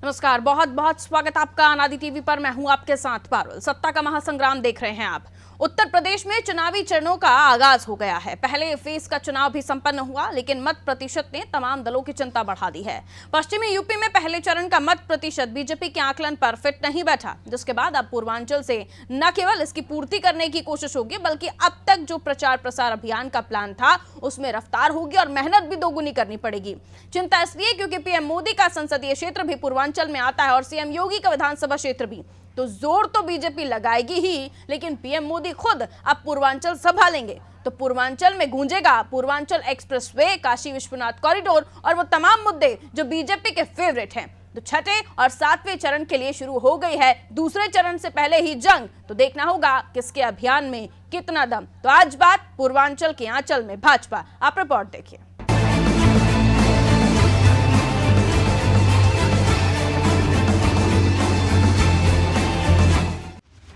नमस्कार, बहुत बहुत स्वागत आपका अनादि टीवी पर। मैं हूं आपके साथ पारुल। सत्ता का महासंग्राम देख रहे हैं आप। उत्तर प्रदेश में चुनावी चरणों का आगाज हो गया है। पहले फेज का चुनाव भी संपन्न हुआ, लेकिन मत प्रतिशत ने तमाम दलों की चिंता बढ़ा दी है। पश्चिमी यूपी में पहले चरण का मत प्रतिशत बीजेपी के आकलन पर फिट नहीं बैठा, जिसके बाद अब पूर्वांचल से न केवल इसकी पूर्ति करने की कोशिश होगी, बल्कि अब तक जो प्रचार प्रसार अभियान का प्लान था उसमें रफ्तार होगी और मेहनत भी दोगुनी करनी पड़ेगी। चिंता इसलिए क्योंकि पीएम मोदी का संसदीय क्षेत्र भी पूर्वांचल में आता है और सीएम योगी का विधानसभा क्षेत्र भी। तो जोर तो बीजेपी लगाएगी ही, लेकिन पीएम मोदी खुद अब पूर्वांचल संभालेंगे। तो पूर्वांचल में गूंजेगा पूर्वांचल एक्सप्रेसवे, काशी विश्वनाथ कॉरिडोर और वो तमाम मुद्दे जो बीजेपी के फेवरेट हैं। तो छठे और सातवें चरण के लिए शुरू हो गई है दूसरे चरण से पहले ही जंग। तो देखना होगा किसके अभियान में कितना दम। तो आज बात पूर्वांचल के आंचल में भाजपा। आप रिपोर्ट देखिए।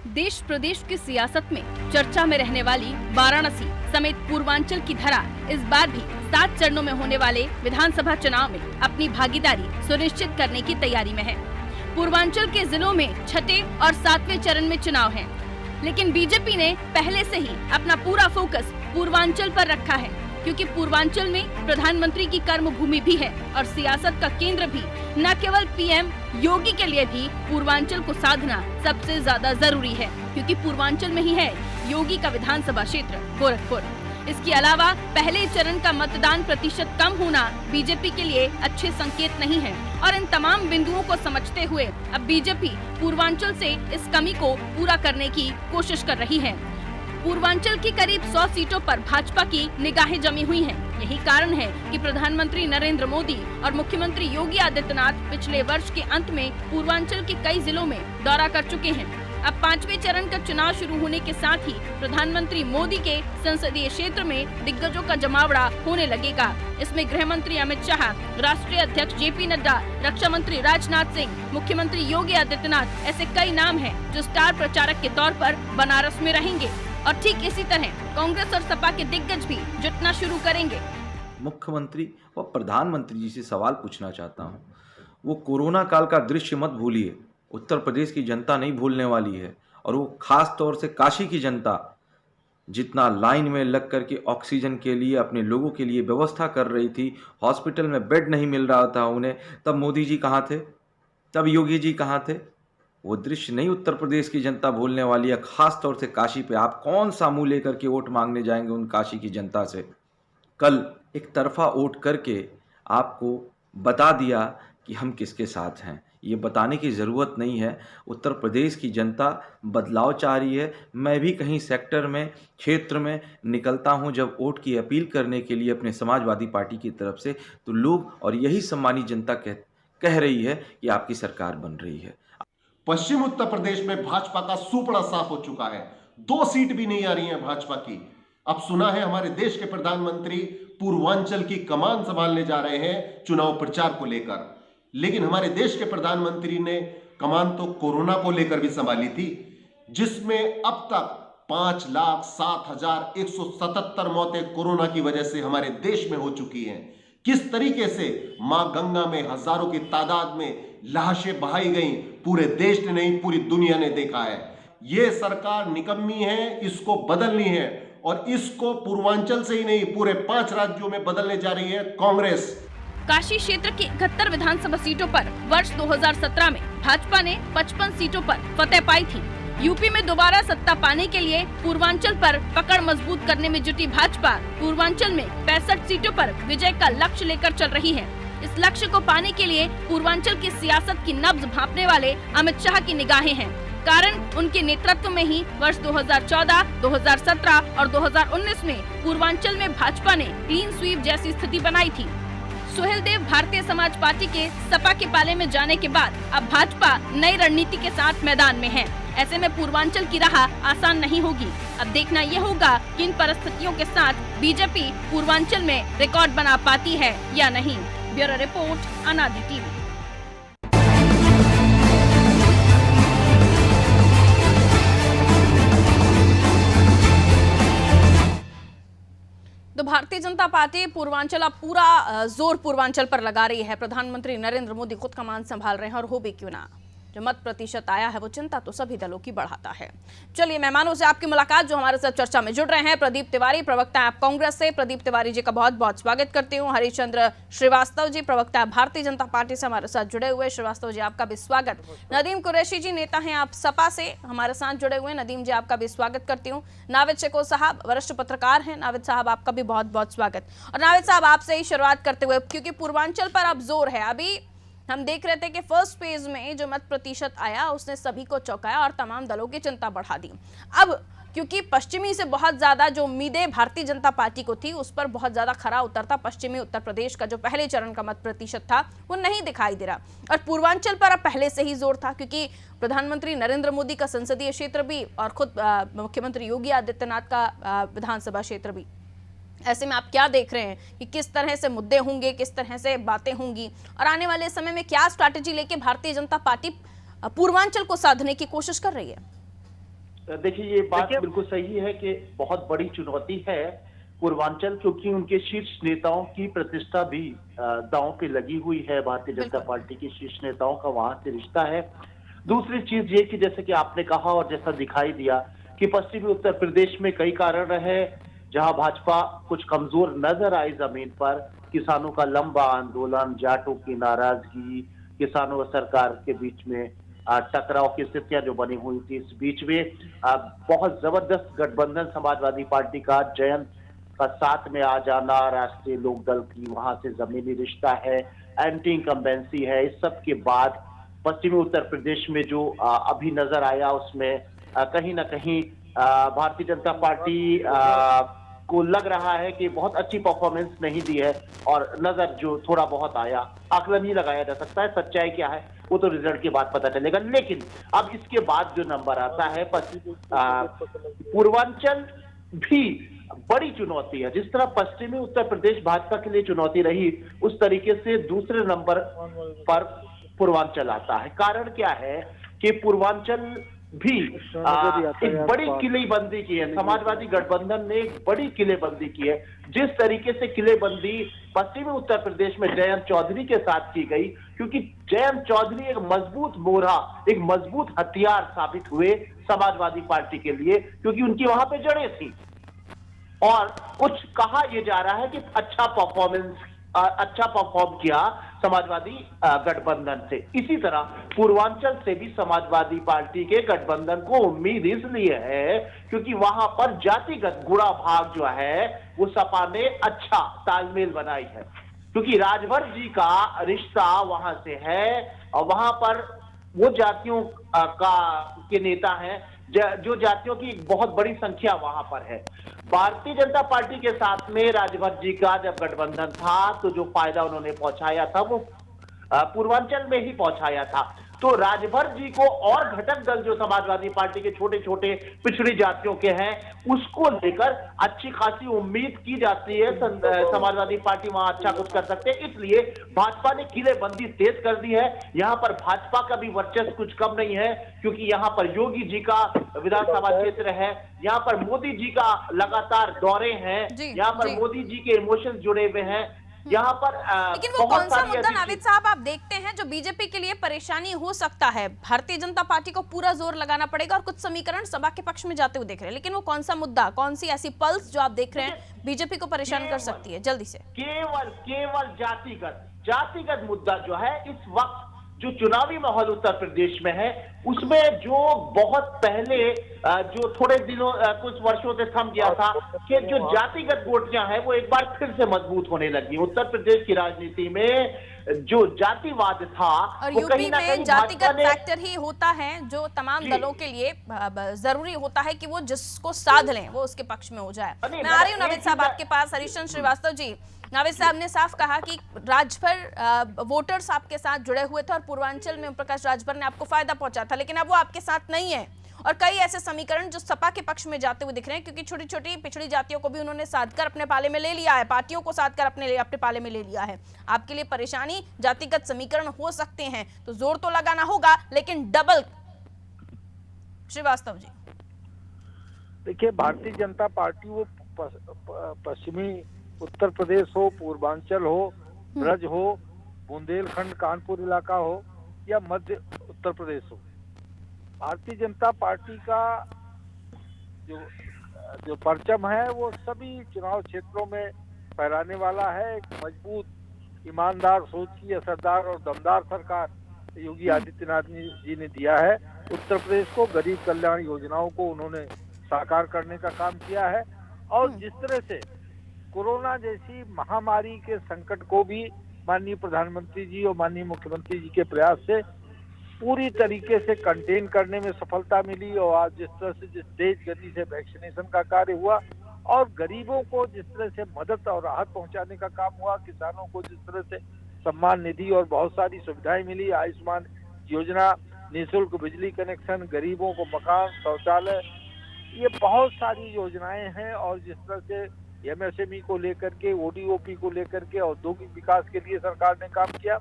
देश प्रदेश की सियासत में चर्चा में रहने वाली वाराणसी समेत पूर्वांचल की धरा इस बार भी 7 चरणों में होने वाले विधानसभा चुनाव में अपनी भागीदारी सुनिश्चित करने की तैयारी में है। पूर्वांचल के जिलों में छठे और 7वें चरण में चुनाव हैं, लेकिन बीजेपी ने पहले से ही अपना पूरा फोकस पूर्वांचल पर रखा है, क्योंकि पूर्वांचल में प्रधानमंत्री की कर्मभूमि भी है और सियासत का केंद्र भी। न केवल पीएम योगी के लिए भी पूर्वांचल को साधना सबसे ज्यादा जरूरी है, क्योंकि पूर्वांचल में ही है योगी का विधानसभा क्षेत्र गोरखपुर। इसके अलावा पहले चरण का मतदान प्रतिशत कम होना बीजेपी के लिए अच्छे संकेत नहीं है और इन तमाम बिंदुओं को समझते हुए अब बीजेपी पूर्वांचल से इस कमी को पूरा करने की कोशिश कर रही है। पूर्वांचल की करीब 100 सीटों पर भाजपा की निगाहें जमी हुई हैं। यही कारण है कि प्रधानमंत्री नरेंद्र मोदी और मुख्यमंत्री योगी आदित्यनाथ पिछले वर्ष के अंत में पूर्वांचल के कई जिलों में दौरा कर चुके हैं। अब 5वें चरण का चुनाव शुरू होने के साथ ही प्रधानमंत्री मोदी के संसदीय क्षेत्र में दिग्गजों का जमावड़ा होने लगेगा। इसमें गृह मंत्री अमित शाह, राष्ट्रीय अध्यक्ष जेपी नड्डा, रक्षा मंत्री राजनाथ सिंह, मुख्यमंत्री योगी आदित्यनाथ, ऐसे कई नाम हैं जो स्टार प्रचारक के तौर पर बनारस में रहेंगे। और ठीक इसी तरह कांग्रेस और सपा के दिग्गज भी जुटना शुरू करेंगे। मुख्यमंत्री व प्रधानमंत्री जी से सवाल पूछना चाहता हूँ, वो कोरोना काल का दृश्य मत भूलिए। उत्तर प्रदेश की जनता नहीं भूलने वाली है, और वो खास तौर से काशी की जनता जितना लाइन में लग कर के ऑक्सीजन के लिए अपने लोगों के लिए व्यवस्था कर रही थी, हॉस्पिटल में बेड नहीं मिल रहा था उन्हें, तब मोदी जी कहाँ थे, तब योगी जी कहाँ थे। वो दृश्य नहीं उत्तर प्रदेश की जनता भूलने वाली है। खास तौर से काशी पे आप कौन सा मुंह लेकर के वोट मांगने जाएंगे उन काशी की जनता से। कल एक तरफा वोट करके आपको बता दिया कि हम किसके साथ हैं, ये बताने की ज़रूरत नहीं है। उत्तर प्रदेश की जनता बदलाव चाह रही है। मैं भी कहीं सेक्टर में, क्षेत्र में निकलता हूं जब वोट की अपील करने के लिए अपने समाजवादी पार्टी की तरफ से, तो लोग और यही सम्मानित जनता कह रही है कि आपकी सरकार बन रही है। पश्चिम उत्तर प्रदेश में भाजपा का सुपड़ा साफ हो चुका है। 2 सीट भी नहीं आ रही है भाजपा की। अब सुना है हमारे देश के प्रधानमंत्री पूर्वांचल की कमान संभालने जा रहे हैं चुनाव प्रचार को लेकर। लेकिन हमारे देश के प्रधानमंत्री ने कमान तो कोरोना को लेकर भी संभाली थी, जिसमें अब तक 5,07,177 मौतें कोरोना की वजह से हमारे देश में हो चुकी हैं। किस तरीके से मां गंगा में हजारों की तादाद में लाशें बहाई गई, पूरे देश ने नहीं पूरी दुनिया ने देखा है। यह सरकार निकम्मी है, इसको बदलनी है, और इसको पूर्वांचल से ही नहीं पूरे 5 राज्यों में बदलने जा रही है कांग्रेस। काशी क्षेत्र की 71 विधानसभा सीटों पर वर्ष 2017 में भाजपा ने 55 सीटों पर फतेह पाई थी। यूपी में दोबारा सत्ता पाने के लिए पूर्वांचल पर पकड़ मजबूत करने में जुटी भाजपा पूर्वांचल में 65 सीटों पर विजय का लक्ष्य लेकर चल रही है। इस लक्ष्य को पाने के लिए पूर्वांचल की सियासत की नब्ज भांपने वाले अमित शाह की निगाहें हैं। कारण उनके नेतृत्व में ही वर्ष 2014, 2017 और 2019 में पूर्वांचल में भाजपा ने क्लीन स्वीप जैसी स्थिति बनाई थी। सुहेल देव भारतीय समाज पार्टी के सपा के पाले में जाने के बाद अब भाजपा नई रणनीति के साथ मैदान में है। ऐसे में पूर्वांचल की राह आसान नहीं होगी। अब देखना ये होगा कि इन परिस्थितियों के साथ बीजेपी पूर्वांचल में रिकॉर्ड बना पाती है या नहीं। ब्यूरो रिपोर्ट, अनादि टीवी। तो भारतीय भारतीय जनता पार्टी पूर्वांचल अब पूरा जोर पूर्वांचल पर लगा रही है। प्रधानमंत्री नरेंद्र मोदी खुद कमान संभाल रहे हैं और हो भी क्यों ना, जो मत प्रतिशत आया है वो चिंता तो सभी दलों की बढ़ाता है। चलिए मेहमानों से आपकी मुलाकात जो हमारे साथ चर्चा में जुड़ रहे हैं, प्रदीप तिवारी प्रवक्ता आप कांग्रेस से। प्रदीप तिवारी जी का बहुत बहुत स्वागत करती हूँ। हरिश्चंद्र श्रीवास्तव जी प्रवक्ता भारतीय जनता पार्टी से हमारे साथ जुड़े हुए। श्रीवास्तव जी आपका भी स्वागत। नदीम कुरैशी जी नेता हैं आप सपा से, हमारे साथ जुड़े हुए। नदीम जी आपका भी स्वागत करती हूँ। नावेद शेको साहब वरिष्ठ पत्रकार हैं, नावेद साहब आपका भी बहुत बहुत स्वागत। और नावेद साहब आपसे ही शुरुआत करते हुए, क्योंकि पूर्वांचल पर अब जोर है। अभी हम देख रहे थे कि फर्स्ट फेज में जो मत प्रतिशत आया उसने सभी को चौंकाया और तमाम दलों की चिंता बढ़ा दी। अब क्योंकि पश्चिमी से बहुत ज्यादा जो उम्मीदें भारतीय जनता पार्टी को थी उस पर बहुत ज्यादा खरा उतरता पश्चिमी उत्तर प्रदेश का जो पहले चरण का मत प्रतिशत था वो नहीं दिखाई दे रहा, और पूर्वांचल पर अब पहले से ही जोर था, क्योंकि प्रधानमंत्री नरेंद्र मोदी का संसदीय क्षेत्र भी और खुद मुख्यमंत्री योगी आदित्यनाथ का विधानसभा क्षेत्र भी। ऐसे में आप क्या देख रहे हैं कि किस तरह से मुद्दे होंगे, किस तरह से बातें होंगी, और आने वाले समय में क्या स्ट्रैटेजी लेके भारतीय जनता पार्टी पूर्वांचल को साधने की कोशिश कर रही है? देखिए, ये बात बिल्कुल सही है कि बहुत बड़ी चुनौती है पूर्वांचल, क्योंकि उनके शीर्ष नेताओं की प्रतिष्ठा भी दांव पे लगी हुई है। भारतीय जनता पार्टी के शीर्ष नेताओं का वहां से रिश्ता है। दूसरी चीज ये कि जैसे कि आपने कहा और जैसा दिखाई दिया कि पश्चिमी उत्तर प्रदेश में कई कारण रहे जहां भाजपा कुछ कमजोर नजर आई जमीन पर। किसानों का लंबा आंदोलन, जाटों की नाराजगी, किसानों और सरकार के बीच में टकराव की स्थितियां जो बनी हुई थी, इस बीच में बहुत जबरदस्त गठबंधन समाजवादी पार्टी का जयंत का साथ में आ जाना, राष्ट्रीय लोकदल की वहां से जमीनी रिश्ता है, एंटी इनकम्बेंसी है। इस सब के बाद पश्चिमी उत्तर प्रदेश में जो अभी नजर आया उसमें कहीं ना कहीं भारतीय जनता पार्टी को लग रहा है कि बहुत अच्छी परफॉर्मेंस नहीं दी है, और नजर जो थोड़ा बहुत आया, आकलन ही लगाया जा सकता है, सच्चाई क्या है वो तो रिजल्ट के बाद पता चलेगा। लेकिन अब इसके बाद जो नंबर आता है, पूर्वांचल भी बड़ी चुनौती है। जिस तरह पश्चिमी उत्तर प्रदेश भाजपा के लिए चुनौती रही, उस तरीके से दूसरे नंबर पर पूर्वांचल आता है। कारण क्या है कि पूर्वांचल भी एक बड़ी किलेबंदी की है। समाजवादी गठबंधन ने एक बड़ी किलेबंदी की है। जिस तरीके से किलेबंदी पश्चिमी उत्तर प्रदेश में जयंत चौधरी के साथ की गई, क्योंकि जयंत चौधरी एक मजबूत मोहरा, एक मजबूत हथियार साबित हुए समाजवादी पार्टी के लिए, क्योंकि उनकी वहां पे जड़ें थी। और कुछ कहा यह जा रहा है कि अच्छा परफॉर्म किया समाजवादी गठबंधन से। इसी तरह पूर्वांचल से भी समाजवादी पार्टी के गठबंधन को उम्मीद इसलिए है क्योंकि वहां पर जातिगत गुणा भाग जो है वो सपा ने अच्छा तालमेल बनाई है, क्योंकि राजभर जी का रिश्ता वहां से है और वहां पर वो जातियों के नेता हैं जो जातियों की एक बहुत बड़ी संख्या वहां पर है। भारतीय जनता पार्टी के साथ में राजभर जी का जब गठबंधन था तो जो फायदा उन्होंने पहुंचाया था वो पूर्वांचल में ही पहुंचाया था। तो राजभर जी को और घटक दल जो समाजवादी पार्टी के छोटे छोटे पिछड़ी जातियों के हैं उसको लेकर अच्छी खासी उम्मीद की जाती है समाजवादी पार्टी वहां अच्छा कुछ कर सकते हैं। इसलिए भाजपा ने किलेबंदी तेज कर दी है। यहां पर भाजपा का भी वर्चस्व कुछ कम नहीं है, क्योंकि यहां पर योगी जी का विधानसभा क्षेत्र है, यहां पर मोदी जी का लगातार दौरे हैं, यहां पर मोदी जी के इमोशंस जुड़े हुए हैं। यहाँ पर लेकिन वो कौन सा मुद्दा नाविद साहब आप देखते हैं जो बीजेपी के लिए परेशानी हो सकता है? भारतीय जनता पार्टी को पूरा जोर लगाना पड़ेगा और कुछ समीकरण सभा के पक्ष में जाते हुए देख रहे हैं, लेकिन वो कौन सा मुद्दा, कौन सी ऐसी पल्स जो आप देख रहे हैं बीजेपी को परेशान कर सकती है जल्दी से? केवल जातिगत मुद्दा जो है इस वक्त जो चुनावी माहौल उत्तर प्रदेश में है उसमें जो बहुत पहले जो थोड़े दिनों कुछ वर्षों से थम गया था कि जो जातिगत गोटियां हैं वो एक बार फिर से मजबूत होने लगी। उत्तर प्रदेश की राजनीति में जो जातिवाद था और यूपी में जातिगत फैक्टर ही होता है जो तमाम दलों के लिए जरूरी होता है कि वो जिसको साध लें वो उसके पक्ष में हो जाए। मैं आ रही हूँ नाविद साहब आपके पास। हरिश्चंद्र श्रीवास्तव जी, नाविद साहब ने साफ कहा कि राजभर वोटर्स आपके साथ जुड़े हुए थे और पूर्वांचल में ओम प्रकाश राजभर ने आपको फायदा पहुंचा था, लेकिन अब वो आपके साथ नहीं है। और कई ऐसे समीकरण जो सपा के पक्ष में जाते हुए दिख रहे हैं, क्योंकि छोटी छोटी पिछड़ी जातियों को भी उन्होंने साधकर अपने पाले में ले लिया है, पार्टियों को साधकर अपने पाले में ले लिया है। आपके लिए परेशानी जातिगत समीकरण हो सकते हैं, तो जोर तो लगाना होगा, लेकिन डबल। श्रीवास्तव जी, देखिए, भारतीय जनता पार्टी वो पश्चिमी उत्तर प्रदेश हो, पूर्वांचल हो, ब्रज हो, बुंदेलखंड कानपुर इलाका हो या मध्य उत्तर प्रदेश हो, भारतीय जनता पार्टी का जो परचम है वो सभी चुनाव क्षेत्रों में फहराने वाला है। एक मजबूत, ईमानदार सोच की असरदार और दमदार सरकार योगी आदित्यनाथ जी ने दिया है। उत्तर प्रदेश को गरीब कल्याण योजनाओं को उन्होंने साकार करने का काम किया है और जिस तरह से कोरोना जैसी महामारी के संकट को भी माननीय प्रधानमंत्री जी और माननीय मुख्यमंत्री जी के प्रयास से पूरी तरीके से कंटेन करने में सफलता मिली और आज जिस तरह से जिस तेज गति से वैक्सीनेशन का कार्य हुआ और गरीबों को जिस तरह से मदद और राहत पहुंचाने का काम हुआ, किसानों को जिस तरह से सम्मान निधि और बहुत सारी सुविधाएं मिली, आयुष्मान योजना, निःशुल्क बिजली कनेक्शन, गरीबों को मकान, शौचालय, ये बहुत सारी योजनाएं हैं। और जिस तरह से एमएसएमई को लेकर के, ओडीओपी को लेकर के, औद्योगिक विकास के लिए सरकार ने काम किया,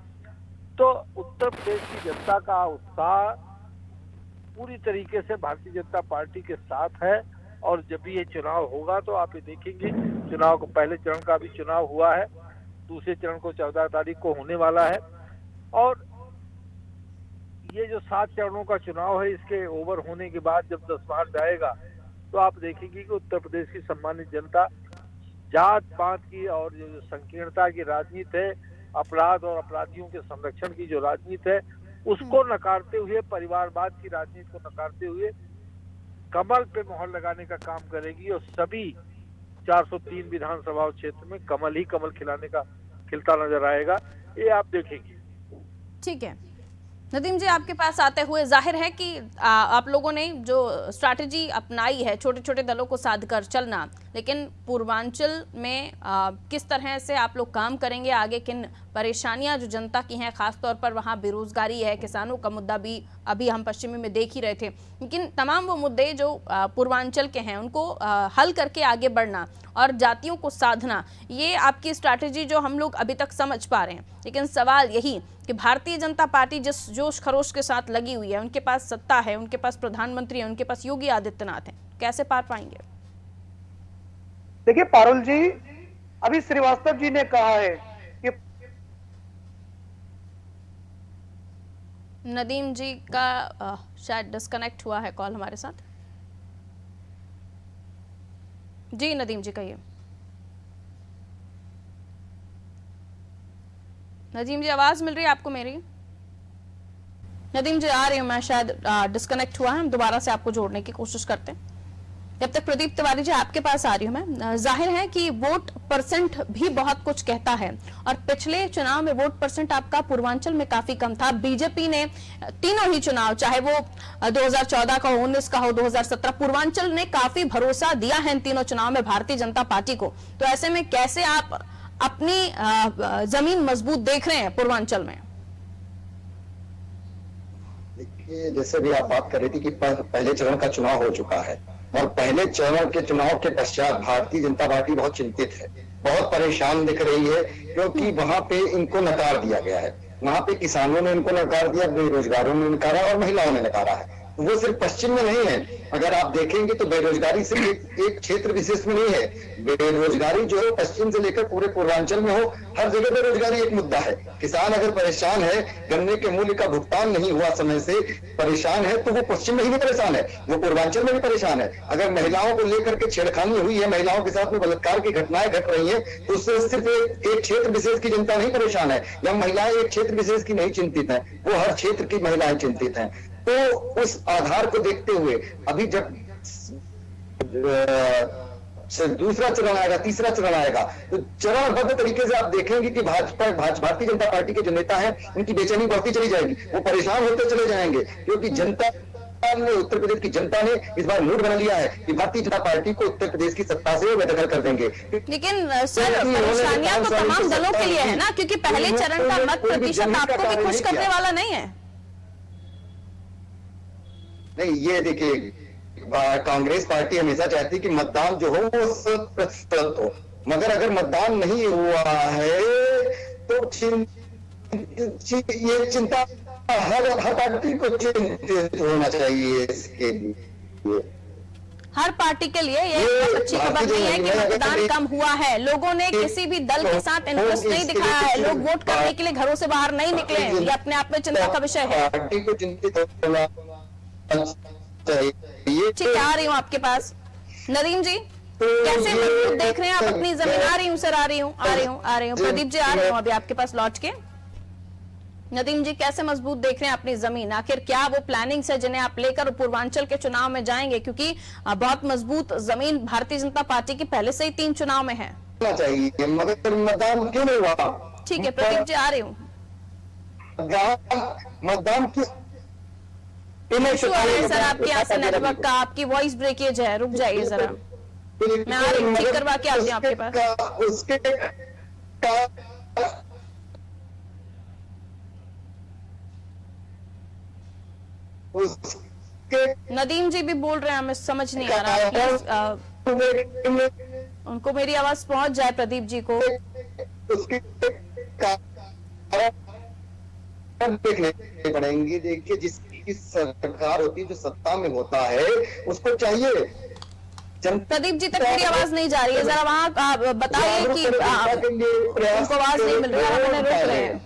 तो उत्तर प्रदेश की जनता का उत्साह पूरी तरीके से भारतीय जनता पार्टी के साथ है। और जब भी ये चुनाव होगा तो आप ये देखेंगे, चुनाव को पहले चरण का भी चुनाव हुआ है, दूसरे चरण को 14 तारीख को होने वाला है और ये जो 7 चरणों का चुनाव है, इसके ओवर होने के बाद जब 10 मार्च जाएगा तो आप देखेंगे कि उत्तर प्रदेश की सम्मानित जनता जात पात की और जो संकीर्णता की राजनीति है, अपराध और अपराधियों के संरक्षण की जो राजनीति है, उसको नकारते हुए, परिवारवाद की राजनीति को नकारते हुए कमल पे मोहर लगाने का काम करेगी और सभी 403 विधानसभा क्षेत्र में कमल ही कमल खिलता नजर आएगा, ये आप देखेंगे। ठीक है नदीम जी, आपके पास आते हुए जाहिर है कि आप लोगों ने जो स्ट्रैटेजी अपनाई है छोटे छोटे दलों को साध कर चलना, लेकिन पूर्वांचल में किस तरह से आप लोग काम करेंगे आगे, किन परेशानियां जो जनता की हैं, खासतौर पर वहां बेरोजगारी है, किसानों का मुद्दा भी अभी हम पश्चिमी में देख ही रहे थे, लेकिन तमाम वो मुद्दे जो पूर्वांचल के हैं उनको हल करके आगे बढ़ना और जातियों को साधना, ये आपकी स्ट्रैटेजी जो हम लोग अभी तक समझ पा रहे हैं। लेकिन सवाल यही कि भारतीय जनता पार्टी जिस जोश खरोश के साथ लगी हुई है, उनके पास सत्ता है, उनके पास प्रधानमंत्री है, उनके पास योगी आदित्यनाथ है, कैसे पार पाएंगे? देखिए पारुल जी, अभी श्रीवास्तव जी ने कहा है कि नदीम जी का शायद डिस्कनेक्ट हुआ है कॉल हमारे साथ। जी नदीम जी कहिए। नदीम जी आवाज मिल रही है आपको मेरी? नदीम जी आ रही हूँ मैं, शायद डिस्कनेक्ट हुआ है, हम दोबारा से आपको जोड़ने की कोशिश करते हैं। जब तक प्रदीप तिवारी जी आपके पास आ रही हूँ मैं, जाहिर है कि वोट परसेंट भी बहुत कुछ कहता है और पिछले चुनाव में वोट परसेंट आपका पूर्वांचल में काफी कम था। बीजेपी ने तीनों ही चुनाव, चाहे वो 2014 का हो, 19 का हो, 2017, पूर्वांचल ने काफी भरोसा दिया है इन तीनों चुनाव में भारतीय जनता पार्टी को। तो ऐसे में कैसे आप अपनी जमीन मजबूत देख रहे हैं पूर्वांचल में? देखिए, जैसे भी आप बात कर रही थी कि पहले चरण का चुनाव हो चुका है और पहले चरण के चुनाव के पश्चात भारतीय जनता पार्टी बहुत चिंतित है, बहुत परेशान दिख रही है, क्योंकि वहां पे इनको नकार दिया गया है। वहां पे किसानों ने इनको नकार दिया, बेरोजगारों ने नकारा और महिलाओं ने नकारा है। वो सिर्फ पश्चिम में नहीं है, अगर आप देखेंगे तो बेरोजगारी सिर्फ एक क्षेत्र विशेष में नहीं है। बेरोजगारी जो है पश्चिम से लेकर पूरे पूर्वांचल में हो, हर जगह बेरोजगारी एक मुद्दा है। किसान अगर परेशान है, गन्ने के मूल्य का भुगतान नहीं हुआ समय से परेशान है, तो वो पश्चिम में ही परेशान है, वो पूर्वांचल में भी परेशान है। अगर महिलाओं को लेकर के छेड़खानी हुई है, महिलाओं के साथ में बलात्कार की घटनाएं घट रही है, तो उससे सिर्फ एक क्षेत्र विशेष की जनता नहीं परेशान है, या महिलाएं एक क्षेत्र विशेष की नहीं चिंतित है, वो हर क्षेत्र की महिलाएं चिंतित हैं। तो उस आधार को देखते हुए अभी जब दूसरा चरण आएगा, तीसरा चरण आएगा, तो चरणबद्ध तरीके से आप देखेंगे कि भारतीय जनता पार्टी के जो नेता हैं उनकी बेचैनी बढ़ती चली जाएगी, वो परेशान होते चले जाएंगे, क्योंकि जनता ने, उत्तर प्रदेश की जनता ने इस बार मूड बना लिया है कि भारतीय जनता पार्टी को उत्तर प्रदेश की सत्ता से बेदखल कर देंगे। लेकिन सर परेशानियां तो तमाम दलों के लिए है ना, क्योंकि पहले चरण का मत प्रतिशत आपको भी खुश करने वाला नहीं है। नहीं, ये देखिए, कांग्रेस पार्टी हमेशा चाहती कि मतदान जो हो वो 100% हो, मगर अगर मतदान नहीं हुआ है तो ये चिंता हर पार्टी को चिंतित होना चाहिए इसके लिए। हर पार्टी के लिए ये अच्छी खबर नहीं है कि मतदान कम हुआ है। लोगों ने किसी भी दल के साथ इंटरेस्ट नहीं दिखाया है, लोग वोट करने के लिए घरों से बाहर नहीं निकले हैं। ये अपने आप में चिंता का विषय है। पार्टी को चिंतित होना चाहिए। ठीक है, आ रही हूँ आपके पास। नदीम जी कैसे मजबूत देख रहे हैं आप अपनी जमीन? आ रही हूँ सर, आ रही हूँ। प्रदीप जी आ रही हूँ अभी आपके पास लौट के। नदीम जी कैसे मजबूत देख रहे हैं अपनी जमीन? आखिर क्या वो प्लानिंग्स है जिन्हें आप लेकर पूर्वांचल के चुनाव में जाएंगे? क्योंकि बहुत मजबूत जमीन भारतीय जनता पार्टी की पहले से ही 3 चुनाव में है। चाहिए मगर मतदान क्यों नहीं हुआ? ठीक है प्रदीप जी, आ रही हूँ। मतदान क्यों इशू आ रहा है सर आपके यहाँ से नेटवर्क का, आपकी वॉइस ब्रेकेज है, रुक जाइए जरा, मैं आ रही हूँ, ठीक करवा के आती हूँ आपके पास। उसके नदीम जी भी बोल रहे हैं, हमें समझ नहीं आ रहा, प्लीज उनको मेरी आवाज पहुंच जाए प्रदीप जी को। देखने पड़ेंगे। देखिए जिसकी सरकार होती है, जो सत्ता में होता है, उसको चाहिए। प्रदीप जी तक मेरी आवाज नहीं जा रही है, जरा वहाँ बताइए कि उनको आवाज नहीं मिल रही है, रोक रहे हैं।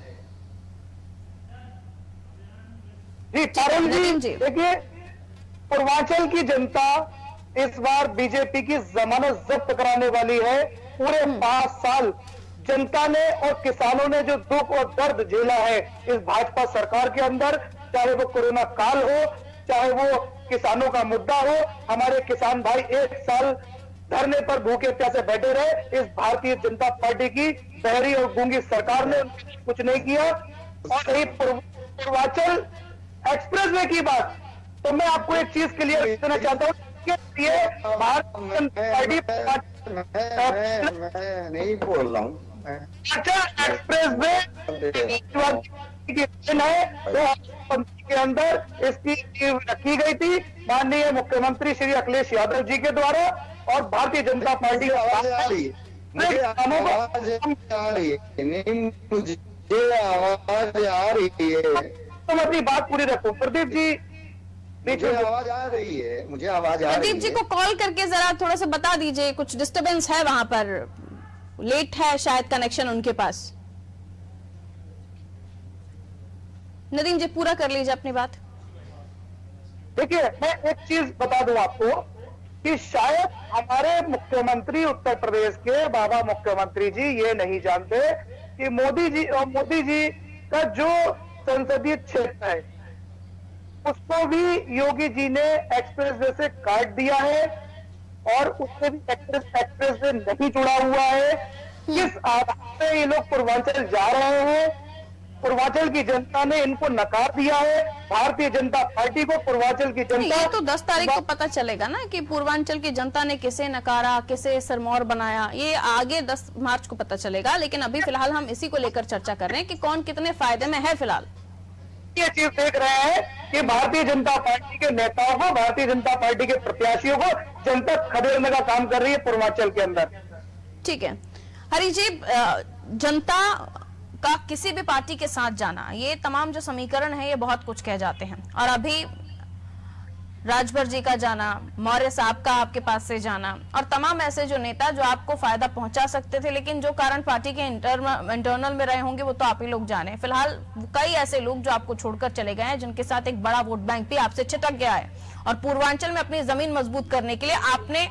जी देखिए, पूर्वांचल की जनता इस बार बीजेपी की जमानत जब्त कराने वाली है। पूरे 5 साल जनता ने और किसानों ने जो दुख और दर्द झेला है इस भाजपा सरकार के अंदर, चाहे वो कोरोना काल हो, चाहे वो किसानों का मुद्दा हो, हमारे किसान भाई 1 साल धरने पर भूखे प्यासे बैठे रहे। इस भारतीय जनता पार्टी की बहरी और गूंगी सरकार ने कुछ नहीं किया। और यही पूर्वांचल एक्सप्रेसवे की बात, तो मैं आपको एक चीज क्लियर करना चाहता हूँ कि ये भारतीय जनता पार्टी नहीं बोल रहा हूँ, एक्सप्रेस वे के अंदर इसकी नींव रखी गई थी माननीय मुख्यमंत्री श्री अखिलेश यादव जी के द्वारा, और भारतीय जनता पार्टी आवाज आ रही है, मुझे आवाज आ रही है, मुझे आवाज आ रही है, तुम अपनी बात पूरी रखो। प्रदीप जी मुझे आवाज आ रही है, मुझे आवाज आ रही है। प्रदीप जी को कॉल करके जरा थोड़ा सा बता दीजिए, कुछ डिस्टरबेंस है वहां पर, लेट है शायद कनेक्शन उनके पास। नदीम जी पूरा कर लीजिए अपनी बात। देखिए, मैं एक चीज बता दूं आपको कि शायद हमारे मुख्यमंत्री उत्तर प्रदेश के बाबा मुख्यमंत्री जी ये नहीं जानते कि मोदी जी का जो संसदीय क्षेत्र है उसको भी योगी जी ने एक्सप्रेसवे से काट दिया है, और उससे भी एक्सप्रेसवे नहीं जुड़ा हुआ है। किस आधार पे ये लोग पूर्वांचल जा रहे हैं? पूर्वांचल की जनता ने इनको नकार दिया है। भारतीय जनता पार्टी को पूर्वांचल की जनता, ये तो 10 तारीख को पता चलेगा ना कि पूर्वांचल की जनता ने किसे नकारा, किसे सरमौर बनाया, ये आगे 10 मार्च को पता चलेगा। लेकिन अभी फिलहाल हम इसी को लेकर चर्चा कर रहे हैं कि कौन कितने फायदे में है। फिलहाल ये चीज देख रहे हैं कि भारतीय जनता पार्टी के नेताओं को, भारतीय जनता पार्टी के प्रत्याशियों को जनता खदेड़ने का काम कर रही है पूर्वांचल के अंदर। ठीक है हरी जी, जनता का किसी भी पार्टी के साथ जाना, ये तमाम जो समीकरण है ये बहुत कुछ कह जाते हैं। और अभी राजभर जी का जाना, मौर्य साहब का आपके पास से जाना, और तमाम ऐसे जो नेता जो आपको फायदा पहुंचा सकते थे, लेकिन जो कारण पार्टी के इंटरनल में रहे होंगे वो तो आप ही लोग जाने। फिलहाल कई ऐसे लोग जो आपको छोड़कर चले गए हैं, जिनके साथ एक बड़ा वोट बैंक भी आपसे छिटक गया है, और पूर्वांचल में अपनी जमीन मजबूत करने के लिए आपने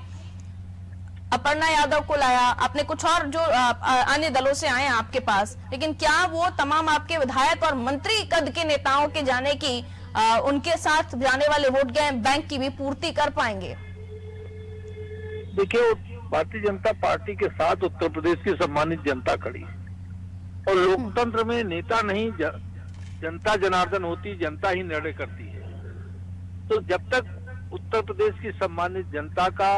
अपर्णा यादव को लाया, आपने कुछ और जो अन्य दलों से आए हैं आपके पास, लेकिन क्या वो तमाम आपके विधायक और मंत्री कद के नेताओं के जाने की, उनके साथ जाने वाले वोट बैंक की भी पूर्ति कर पाएंगे? देखिए, भारतीय जनता पार्टी के साथ उत्तर प्रदेश की सम्मानित जनता खड़ी है, और लोकतंत्र में नेता नहीं जनता जनार्दन होती, जनता ही निर्णय करती है। तो जब तक उत्तर प्रदेश की सम्मानित जनता का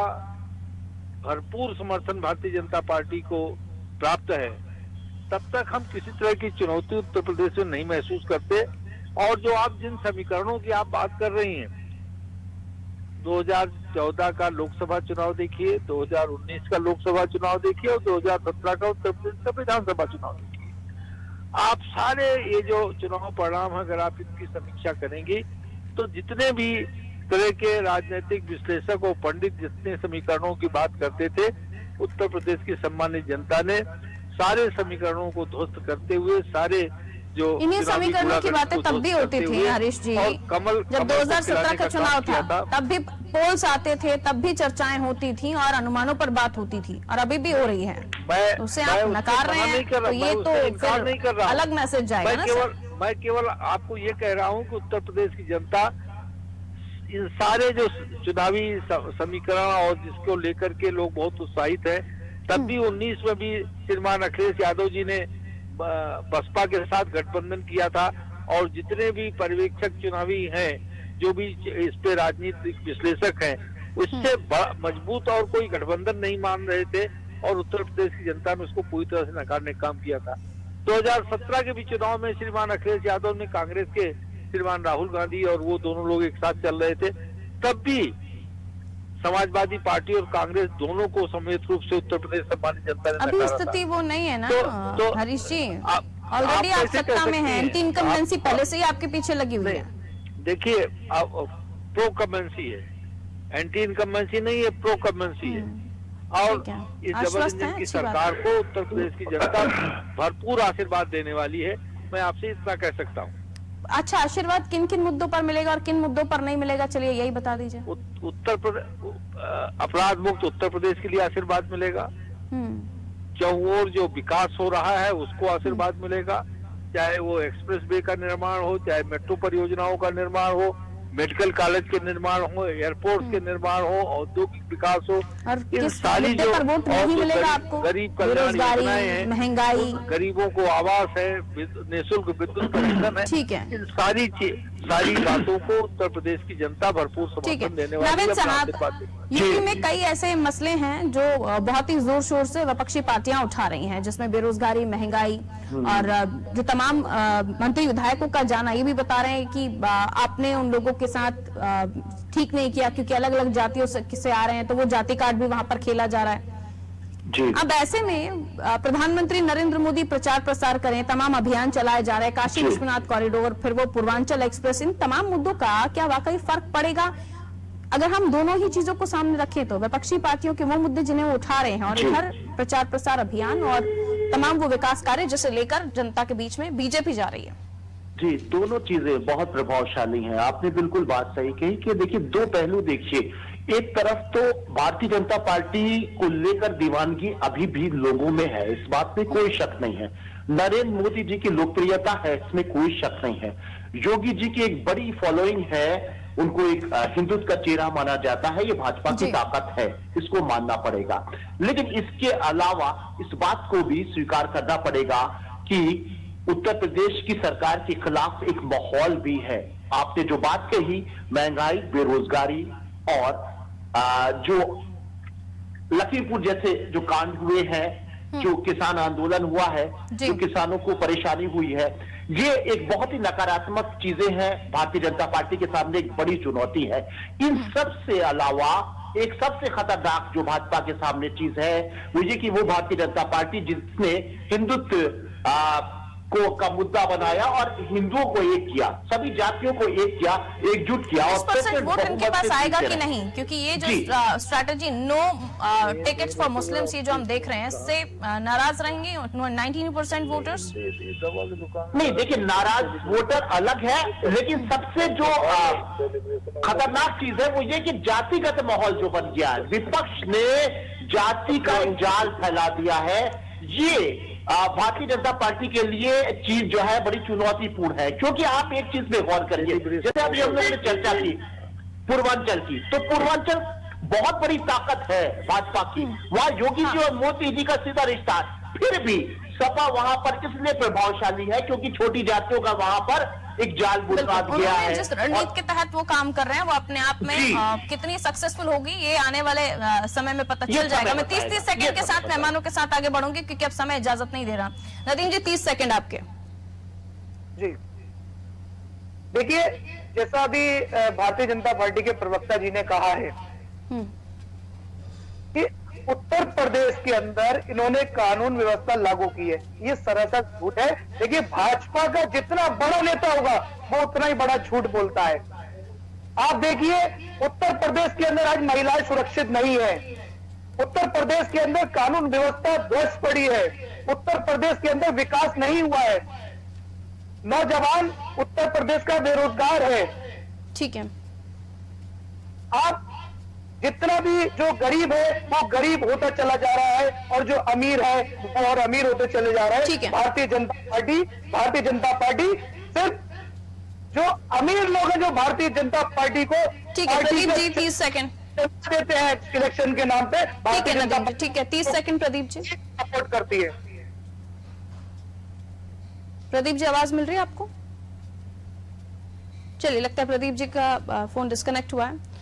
भरपूर समर्थन भारतीय जनता पार्टी को प्राप्त है, तब तक हम किसी तरह की चुनौती उत्तर प्रदेश में नहीं महसूस करते। और जो आप जिन समीकरणों की आप बात कर रही हैं, 2014 का लोकसभा चुनाव देखिए, 2019 का लोकसभा चुनाव देखिए, और 2017 का उत्तर प्रदेश का विधानसभा चुनाव देखिए। आप सारे ये जो चुनाव परिणाम, अगर आप इनकी समीक्षा करेंगी तो जितने भी तरह के राजनीतिक विश्लेषक और पंडित जितने समीकरणों की बात करते थे, उत्तर प्रदेश की सम्मानित जनता ने सारे समीकरणों को ध्वस्त करते हुए सारे जो इन्हीं समीकरणों की बातें तब भी होती थी हरीश जी। जब 2017 का चुनाव था तब भी पोल्स आते थे, तब भी चर्चाएं होती थी और अनुमानों पर बात होती थी, और अभी भी हो रही है। उसे आप नकार रहे हैं तो ये तो फिर अलग मैसेज जाएगा ना। मैं केवल आपको ये कह रहा हूँ कि उत्तर प्रदेश की जनता इन सारे जो चुनावी समीकरण और जिसको लेकर के लोग बहुत उत्साहित है, तब भी 19 में भी श्रीमान अखिलेश यादव जी ने बसपा के साथ गठबंधन किया था, और जितने भी पर्यवेक्षक चुनावी हैं, जो भी इस पे राजनीतिक विश्लेषक हैं, उससे मजबूत और कोई गठबंधन नहीं मान रहे थे, और उत्तर प्रदेश की जनता ने उसको पूरी तरह से नकारने का काम किया था। 2017 के भी चुनाव में श्रीमान अखिलेश यादव ने कांग्रेस के श्रीमान राहुल गांधी और वो दोनों लोग एक साथ चल रहे थे, तब भी समाजवादी पार्टी और कांग्रेस दोनों को समेत रूप से उत्तर प्रदेश सम्मानित जनता ने अभी स्थिति वो नहीं है ना तो हरीश जी। ऑलरेडी आप सत्ता में हैं, एंटी इनकम्बेंसी पहले से ही आपके पीछे लगी हुई है। देखिए, प्रो कमेंसी है, एंटी इनकम्बेंसी नहीं है, प्रो कमेंसी है। और इस डबल इंजन की सरकार को उत्तर प्रदेश की जनता भरपूर आशीर्वाद देने वाली है, मैं आपसे इतना कह सकता हूँ। अच्छा, आशीर्वाद किन किन मुद्दों पर मिलेगा और किन मुद्दों पर नहीं मिलेगा, चलिए यही बता दीजिए। उत्तर प्रदेश अपराध मुक्त उत्तर प्रदेश के लिए आशीर्वाद मिलेगा, चौओर जो विकास हो रहा है उसको आशीर्वाद मिलेगा, चाहे वो एक्सप्रेस वे का निर्माण हो, चाहे मेट्रो परियोजनाओं का निर्माण हो, मेडिकल कॉलेज के निर्माण हो, एयरपोर्ट के निर्माण हो, औद्योगिक विकास हो, इन सारी जो नहीं मिलेगा आपको, गरीब कल्याण योजनाएं हैं, महंगाई, गरीबों को आवास है, निःशुल्क विद्युत कनेक्शन है, ठीक है, इन सारी बातों को उत्तर प्रदेश की जनता भरपूर समर्थन देने वाली है। यूपी में कई ऐसे मसले हैं जो बहुत ही जोर शोर से विपक्षी पार्टियां उठा रही हैं, जिसमें बेरोजगारी, महंगाई, और जो तमाम मंत्री विधायकों का जाना, ये भी बता रहे हैं कि आपने उन लोगों के साथ ठीक नहीं किया क्योंकि अलग अलग जातियों से आ रहे हैं, तो वो जाति कार्ड भी वहां पर खेला जा रहा है जी। अब ऐसे में प्रधानमंत्री नरेंद्र मोदी प्रचार प्रसार करें, तमाम अभियान चलाए जा रहे हैं, काशी विश्वनाथ कॉरिडोर, फिर वो पूर्वांचल एक्सप्रेस, इन तमाम मुद्दों का क्या वाकई फर्क पड़ेगा? अगर हम दोनों ही चीजों को सामने रखें तो विपक्षी पार्टियों के वो मुद्दे जिन्हें वो उठा रहे हैं, और इधर प्रचार प्रसार अभियान और तमाम वो विकास कार्य जिसे लेकर जनता के बीच में बीजेपी जा रही है। जी, दोनों चीजें बहुत प्रभावशाली हैं। आपने बिल्कुल बात सही कही कि देखिए, दो पहलू देखिए। एक तरफ तो भारतीय जनता पार्टी को लेकर दीवानगी अभी भी लोगों में है, इस बात में कोई शक नहीं है। नरेंद्र मोदी जी की लोकप्रियता है, इसमें कोई शक नहीं है। योगी जी की एक बड़ी फॉलोइंग है, उनको एक हिंदुत्व का चेहरा माना जाता है, ये भाजपा की ताकत है, इसको मानना पड़ेगा। लेकिन इसके अलावा इस बात को भी स्वीकार करना पड़ेगा कि उत्तर प्रदेश की सरकार के खिलाफ एक माहौल भी है। आपने जो बात कही, महंगाई, बेरोजगारी, और जो लखीमपुर जैसे जो कांड हुए हैं, जो किसान आंदोलन हुआ है, जो किसानों को परेशानी हुई है, ये एक बहुत ही नकारात्मक चीजें हैं। भारतीय जनता पार्टी के सामने एक बड़ी चुनौती है। इन सब से अलावा एक सबसे खतरनाक जो भाजपा के सामने चीज है वो ये कि वो भारतीय जनता पार्टी जिसने हिंदुत्व का मुद्दा बनाया और हिंदुओं को एक किया, सभी जातियों को एक किया, एकजुट किया, और वोट इनके पास आएगा कि नहीं, क्योंकि ये जो strategy no tickets for Muslims, ये जो हम देख रहे हैं, इससे नाराज रहेंगे 19% वोटर्स? नहीं, देखिए, नाराज वोटर अलग है, लेकिन सबसे जो खतरनाक चीज है वो ये कि जातिगत माहौल जो बन गया है, विपक्ष ने जाति का जाल फैला दिया है। ये भारतीय जनता पार्टी के लिए चीज जो है बड़ी चुनौतीपूर्ण है, क्योंकि आप एक चीज पे गौर करिए, जैसे अभी हम लोगों ने चर्चा की पूर्वांचल की, तो पूर्वांचल बहुत बड़ी ताकत है भाजपा की, वहां योगी जी और मोदी जी का सीधा रिश्ता। फिर भी सपा वहां पर इसलिए प्रभावशाली है क्योंकि छोटी जातियों का वहां पर एक जाल बुनवा दिया है। जिस रणनीति के तहत वो काम कर रहे हैं, वो अपने आप में कितनी सक्सेसफुल होगी ये आने वाले समय में पता चल जाएगा। मैं 30 सेकंड के साथ मेहमानों के साथ आगे बढ़ूंगी क्योंकि अब समय इजाजत नहीं दे रहा। नदीम जी, 30 सेकंड आपके। जी देखिए, जैसा अभी भारतीय जनता पार्टी के प्रवक्ता जी ने कहा है कि उत्तर प्रदेश के अंदर इन्होंने कानून व्यवस्था लागू की है, ये सरासर झूठ है। देखिए, भाजपा का जितना बड़ा नेता होगा वो उतना ही बड़ा झूठ बोलता है। आप देखिए उत्तर प्रदेश के अंदर आज महिलाएं सुरक्षित नहीं है। उत्तर प्रदेश के अंदर कानून व्यवस्था ध्वस्त पड़ी है। उत्तर प्रदेश के अंदर विकास नहीं हुआ है। नौजवान उत्तर प्रदेश का बेरोजगार है। ठीक है, आप जितना भी जो गरीब है वो गरीब होता चला जा रहा है और जो अमीर है वो और अमीर होते चले जा रहा ठीक है। है। भारतीय जनता पार्टी सिर्फ जो अमीर लोग हैं जो भारतीय जनता पार्टी को ठीक है प्रदीप जी 30 सेकंड देते हैं इलेक्शन के नाम पे। ठीक है नदीम जी, ठीक है 30 सेकंड प्रदीप जी। सपोर्ट करती है। प्रदीप जी आवाज मिल रही है आपको? चलिए, लगता है प्रदीप जी का फोन डिस्कनेक्ट हुआ है।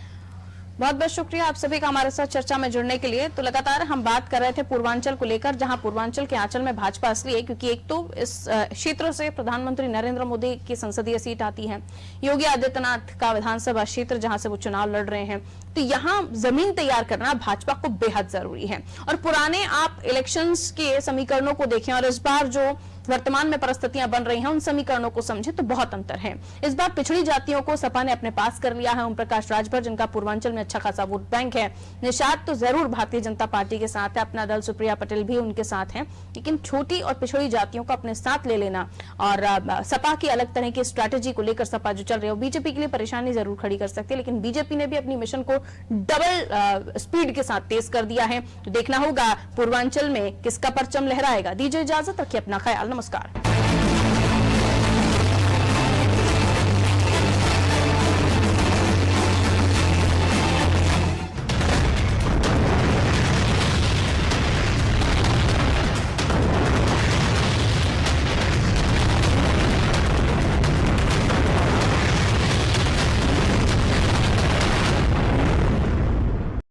बहुत बहुत शुक्रिया आप सभी का हमारे साथ चर्चा में जुड़ने के लिए। तो लगातार हम बात कर रहे थे पूर्वांचल को लेकर, जहां पूर्वांचल के आंचल में भाजपा असली है, क्योंकि एक तो इस क्षेत्र से प्रधानमंत्री नरेंद्र मोदी की संसदीय सीट आती है, योगी आदित्यनाथ का विधानसभा क्षेत्र जहां से वो चुनाव लड़ रहे हैं, तो यहाँ जमीन तैयार करना भाजपा को बेहद जरूरी है। और पुराने आप इलेक्शंस के समीकरणों को देखें और इस बार जो वर्तमान में परिस्थितियां बन रही हैं उन समीकरणों को समझे तो बहुत अंतर है। इस बार पिछड़ी जातियों को सपा ने अपने पास कर लिया है। ओम प्रकाश राजभर, जिनका पूर्वांचल में अच्छा खासा वोट बैंक है, निषाद तो जरूर भारतीय जनता पार्टी के साथ है, अपना दल सुप्रिया पटेल भी उनके साथ है, लेकिन छोटी और पिछड़ी जातियों को अपने साथ ले लेना और सपा की अलग तरह की स्ट्रैटेजी को लेकर सपा जो चल रही है वो बीजेपी के लिए परेशानी जरूर खड़ी कर सकती है, लेकिन बीजेपी ने भी अपनी मिशन को डबल स्पीड के साथ तेज कर दिया है। तो देखना होगा पूर्वांचल में किसका परचम लहराएगा। दीजिए इजाजत, रखिए अपना ख्याल, नमस्कार।